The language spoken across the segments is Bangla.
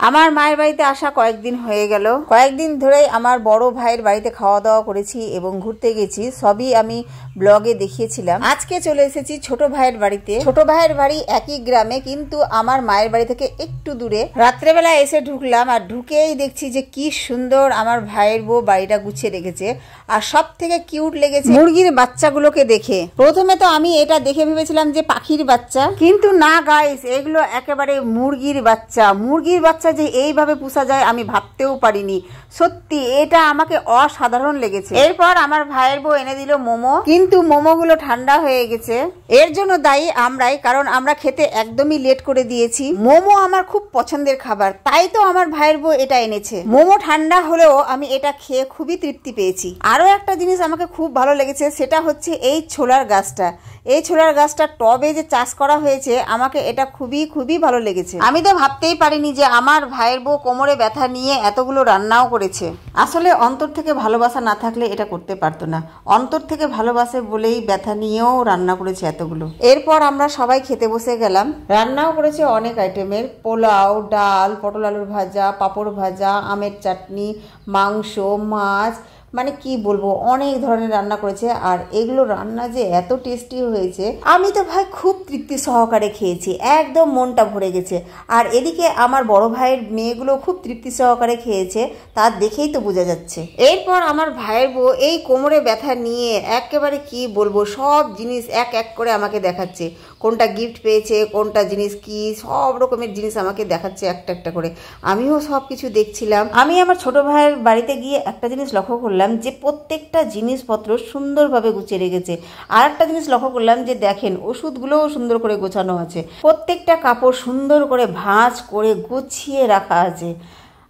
আমার মায়ের বাড়িতে আসা কয়েকদিন হয়ে গেল। কয়েকদিন ধরেই আমার বড় ভাইয়ের বাড়িতে খাওয়া দাওয়া করেছি এবং ঘুরতে গেছি, সবই আমি ব্লগে দেখিয়েছিলাম। আজকে চলে এসেছি ছোট ভাইয়ের বাড়িতে। ছোট ভাইয়ের বাড়ি একই গ্রামে, কিন্তু আমার মায়ের বাড়ি থেকে একটু দূরে। রাত্রেবেলা এসে ঢুকলাম, আর ঢুকেই দেখছি যে কি সুন্দর আমার ভাইয়ের বউ বাড়িটা গুছিয়ে রেখেছে। আর সব থেকে কিউট লেগেছে মুরগির বাচ্চাগুলোকে দেখে। প্রথমে তো আমি এটা দেখে ভেবেছিলাম যে পাখির বাচ্চা, কিন্তু না গাইস, এগুলো একেবারে মুরগির বাচ্চা। মুরগির বাচ্চা যে এইভাবে পোষা যায় আমি ভাবতেও পারিনি। সত্যি এটা আমাকে অসাধারণ লেগেছে। এরপর আমার ভাইয়ের বউ এনে দিল মোমো, কিন্তু মোমোগুলো ঠান্ডা হয়ে গেছে। এর জন্য দায়ী আমরাই, কারণ আমরা খেতে একদমই লেট করে দিয়েছি। মোমো আমার খুব পছন্দের খাবার, তাই তো আমার ভাইয়ের বউ এটা এনেছে। মোমো ঠান্ডা হলেও আমি এটা খেয়ে খুবই তৃপ্তি পেয়েছি। আরো একটা জিনিস আমাকে খুব ভালো লেগেছে, সেটা হচ্ছে এই ছোলার গাছটা। এই ছোলার গাছটা টবে যে চাষ করা হয়েছে, আমাকে এটা খুবই খুবই ভালো লেগেছে। আমি তো ভাবতেই পারিনি যে আমার ভাইয়ের বউ কোমরে ব্যথা নিয়ে এতগুলো রান্নাও করেছে। আসলে অন্তর থেকে ভালোবাসা না থাকলে এটা করতে পারতো না। অন্তর থেকে ভালোবাসে বলেই ব্যথা নিয়েও রান্না করেছে এতগুলো। এরপর আমরা সবাই খেতে বসে গেলাম। রান্নাও করেছে অনেক আইটেমের, পোলাও, ডাল, পটল আলুর ভাজা, পাঁপড় ভাজা, আমের চাটনি, মাংস, মাছ, মানে কি বলবো, অনেক ধরনের রান্না করেছে। আর এগুলো রান্না যে এত টেস্টি হয়েছে, আমি তো ভাই খুব তৃপ্তি সহকারে খেয়েছি, একদম মনটা ভরে গেছে। আর এদিকে আমার বড় ভাইয়ের মেয়েগুলো খুব তৃপ্তি সহকারে খেয়েছে, তা দেখেই তো বোঝা যাচ্ছে। এরপর আমার ভাইয়ের বউ এই কোমরে ব্যথা নিয়ে একেবারে কি বলবো, সব জিনিস এক এক করে আমাকে দেখাচ্ছে। কোনটা গিফট পেয়েছে, কোনটা জিনিস কি, সব রকমের জিনিস আমাকে দেখাচ্ছে একটা একটা করে। আমিও সব কিছু দেখছিলাম। আমি আমার ছোট ভাইয়ের বাড়িতে গিয়ে একটা জিনিস লক্ষ্য করলাম যে প্রত্যেকটা জিনিসপত্র সুন্দরভাবে গুছিয়ে রেখেছে। আর একটা জিনিস লক্ষ্য করলাম যে দেখেন, ওষুধগুলোও সুন্দর করে গোছানো আছে। প্রত্যেকটা কাপড় সুন্দর করে ভাঁজ করে গুছিয়ে রাখা আছে।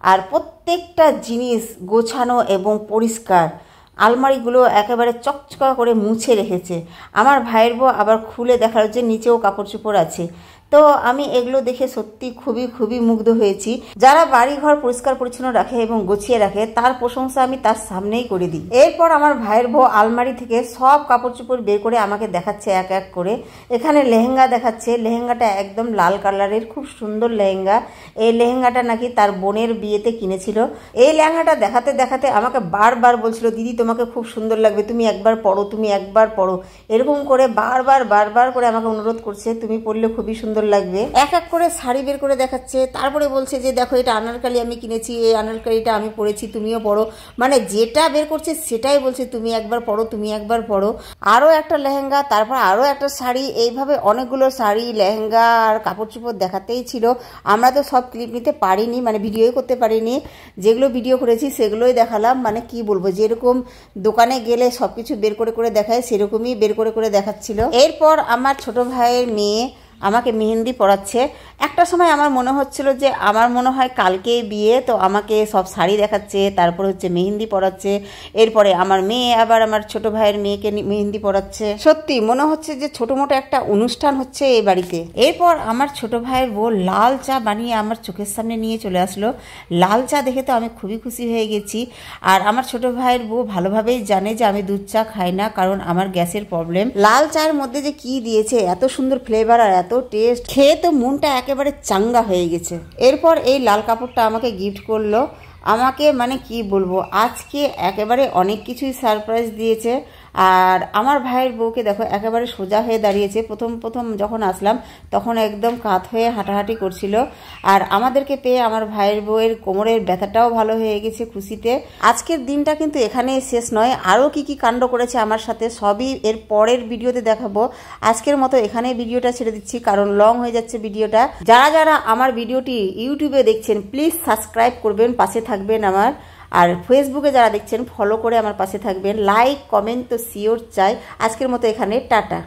আর প্রত্যেকটা জিনিস গোছানো এবং পরিষ্কার। আলমারিগুলো একেবারে চকচকা করে মুছে রেখেছে। আমার ভাইয়ের বউ আবার খুলে দেখার যে নিচেও কাপড় চোপড় আছে। তো আমি এগুলো দেখে সত্যি খুবই খুবই মুগ্ধ হয়েছি। যারা বাড়ি ঘর পরিষ্কার পরিচ্ছন্ন রাখে এবং গুছিয়ে রাখে, তার প্রশংসা আমি তার সামনেই করে দিই। এরপর আমার ভাইয়ের বউ আলমারি থেকে সব কাপড় চোপড় বের করে আমাকে দেখাচ্ছে এক এক করে। এখানে লেহেঙ্গা দেখাচ্ছে। লেহেঙ্গাটা একদম লাল কালারের, খুব সুন্দর লেহেঙ্গা। এই লেহেঙ্গাটা নাকি তার বোনের বিয়েতে কিনেছিল। এই লেহেঙ্গাটা দেখাতে দেখাতে আমাকে বারবার বলছিল, দিদি তোমাকে খুব সুন্দর লাগবে, তুমি একবার পরো, তুমি একবার পরো। এরকম করে বারবার করে আমাকে অনুরোধ করছে, তুমি পরলে খুবই সুন্দর লাগবে। এক এক করে শাড়ি বের করে দেখাচ্ছে। তারপরে বলছে যে দেখো, এটা আনারকালি আমি কিনেছি, এই আনারকালিটা আমি পরেছি, তুমিও পরো। মানে যেটা বের করছে সেটাই বলছে, তুমি একবার পরো, তুমি একবার পরো। আরো একটা লেহেঙ্গা, তারপর আরো একটা শাড়ি, এইভাবে অনেকগুলো শাড়ি, লেহেঙ্গা আর কাপড় চোপড় দেখাতেই ছিল। আমরা তো সব ক্লিপ নিতে পারিনি, মানে ভিডিওই করতে পারিনি। যেগুলো ভিডিও করেছি সেগুলোই দেখালাম। মানে কি বলবো, যেরকম দোকানে গেলে সবকিছু বের করে দেখায়, সেরকমই বের করে দেখাচ্ছিল। এরপর আমার ছোট ভাইয়ের মেয়ে আমাকে মেহেন্দি পরাচ্ছে। একটা সময় আমার মনে হচ্ছিল যে আমার মনে হয় কালকেই বিয়ে, তো আমাকে সব শাড়ি দেখাচ্ছে, তারপর হচ্ছে মেহেন্দি পরাচ্ছে। এরপরে আমার মেয়ে আবার আমার ছোট ভাইয়ের মেয়েকে মেহেন্দি পরাচ্ছে। সত্যি মনে হচ্ছে যে ছোট মোটো একটা অনুষ্ঠান হচ্ছে এই বাড়িতে। এরপর আমার ছোট ভাইয়ের বউ লাল চা বানিয়ে আমার চোখের সামনে নিয়ে চলে আসলো। লাল চা দেখে তো আমি খুবই খুশি হয়ে গেছি। আর আমার ছোট ভাইয়ের বউ ভালোভাবেই জানে যে আমি দুধ চা খাই না, কারণ আমার গ্যাসের প্রবলেম। লাল চায়ের মধ্যে যে কি দিয়েছে, এত সুন্দর ফ্লেভার আর এত টেস্ট, খেয়ে তো মনটা একেবারে চাঙ্গা হয়ে গেছে। এরপর এই লাল কাপড়টা আমাকে গিফট করলো। আমাকে মানে কি বলবো, আজকে একেবারে অনেক কিছুই সারপ্রাইজ দিয়েছে। আর আমার ভাইয়ের বউকে দেখো, একেবারে সোজা হয়ে দাঁড়িয়েছে। প্রথম যখন আসলাম তখন একদম কাত হয়ে হাঁটাহাঁটি করছিল। আর আমাদেরকে পেয়ে আমার ভাইয়ের বউয়ের কোমরের ব্যথাটাও ভালো হয়ে গেছে খুশিতে। আজকের দিনটা কিন্তু এখানেই শেষ নয়, আরও কি কি কাণ্ড করেছে আমার সাথে সবই এর পরের ভিডিওতে দেখাবো। আজকের মতো এখানেই ভিডিওটা ছেড়ে দিচ্ছি, কারণ লং হয়ে যাচ্ছে ভিডিওটা। যারা আমার ভিডিওটি ইউটিউবে দেখছেন, প্লিজ সাবস্ক্রাইব করবেন, পাশে থাকবেন আমার। আর ফেসবুকে যারা দেখছেন, ফলো করে আমার পাশে থাকবেন। লাইক কমেন্ট তো শিওর চাই। আজকের মতো এখানে টাটা।